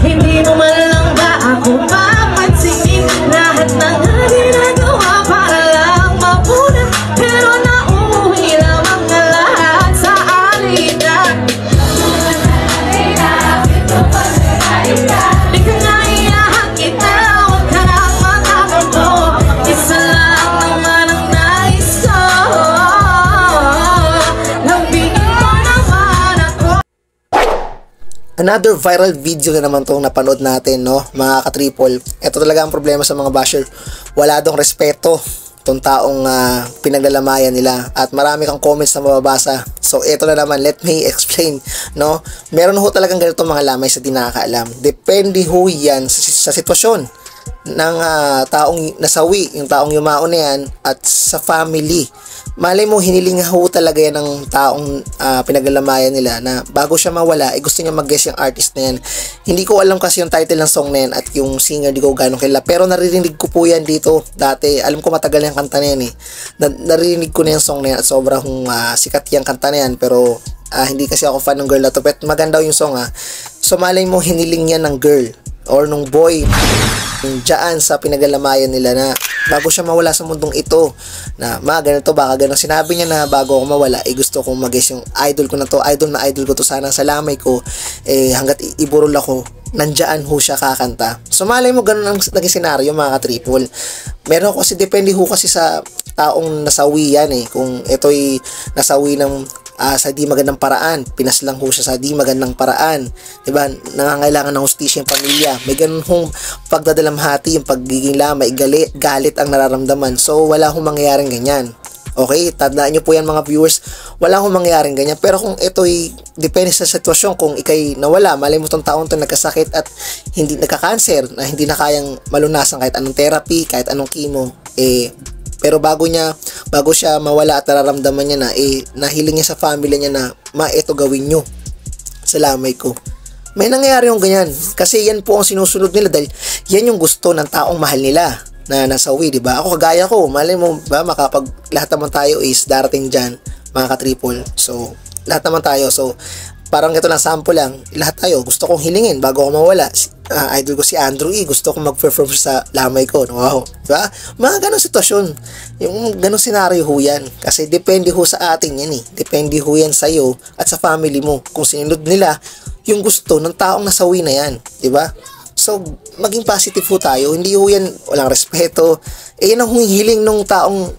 Hindi mo man lang ba ako papansinin? Lahat ng ginagawa para lang mapuna, pero nauuwi lamang ang lahat sa alitan. Di ka nga iyahan kita, huwag ka na makapunto. Isa lang naman ang nais ko, nabigyan mo naman ako. Another viral video na naman itong napanood natin, no, mga ka-triple. Ito talaga ang problema sa mga basher. Wala dong respeto itong taong pinaglalamayan nila. At marami kang comments na mababasa. So, ito na naman. Let me explain, no. Meron ho talagang ganito mga lamay sa di nakakaalam. Depende ho yan sa sitwasyon ng taong nasawi, yung taong yumao na yan, at sa family. Malay mo, hiniling ho talaga yan ng taong pinaglalamayan nila na bago siya mawala, gusto niya mag-guess yung artist na yan. Hindi ko alam kasi yung title ng song na yan at yung singer, di ko gano'ng kilala. Pero naririnig ko po yan dito dati. Alam ko matagal na yung kanta na yan eh. Naririnig ko na yung song na yan at sobrang sikat yung kanta na yan. Pero hindi kasi ako fan ng girl na to. Pero maganda yung song So malay mo, hiniling yan ng girl or nung boy dyan sa pinaglalamayan nila na bago siya mawala sa mundong ito na ganito baka ganun. Sinabi niya na bago ako mawala gusto kong mag-guess yung idol ko na to, idol ko to, sana sa lamay ko hanggat iburol ako nandyan ho siya kakanta. So malay mo ganun ang naging senaryo mga ka-triple. Meron kasi depende ho kasi sa taong nasawi yan kung ito'y nasawi ng sa di magandang paraan, pinaslang ho siya sa di magandang paraan, diba? Nangangailangan ng hustisya yung pamilya, may ganun hong pagdadalamhati, yung pagiging lamay, galit ang nararamdaman. So wala hong mangyayaring ganyan. Okay, tandaan nyo po yan mga viewers, wala hong mangyayaring ganyan. Pero kung ito'y depende sa sitwasyon, kung ikay nawala, malay mo tong taon to nagkasakit at hindi nagka-cancer, na hindi na kayang malunasan kahit anong therapy, kahit anong chemo, pero bago siya mawala at nararamdaman niya na nahiling niya sa family niya na ito gawin nyo sa lamay ko. May nangyayari yung ganyan kasi yan po ang sinusunod nila dahil yan yung gusto ng taong mahal nila na nasawi, di ba? Ako kagaya ko, malay mo ba makapag lahat naman tayo is darating dyan mga ka-triple. So lahat naman tayo, so parang ito lang sample lang, lahat tayo gusto kong hilingin bago ako mawala. Idol ko si Andrew gusto kong mag-perform sa lamay ko. Wow, diba? Mga ganong sitwasyon, yung ganong senaryo ho yan kasi depende ho sa atin yan depende ho yan sa'yo at sa family mo kung sinunod nila yung gusto ng taong nasawi na yan, diba? So maging positive ho tayo, hindi ho yan walang respeto. Yan ang humihiling nung taong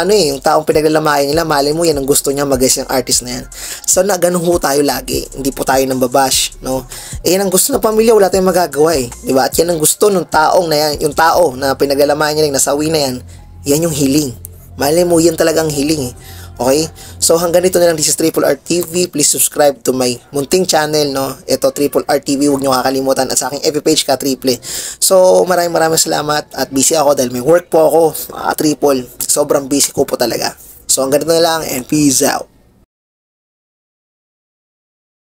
yung taong pinaglalamayan nila. Malay mo yan ang gusto niya mag-guess yung artist na yan. So na ganun ho tayo lagi, hindi po tayo nang babash, no? Yan ang gusto ng pamilya, wala tayong magagawa diba? At yan ang gusto ng taong na yan, yung tao na pinaglalamayan niya, nasawi na yan, yan yung healing. Malay mo yan talagang healing Okay? So hanggang dito na lang. This is Triple R TV. Please subscribe to my munting channel, no? Ito Triple R TV, huwag niyo kakalimutan, at sa aking FB page ka Triple. So maraming salamat at busy ako dahil may work po ako, Triple. Sobrang busy ko po talaga. So hanggang dito na lang and peace out.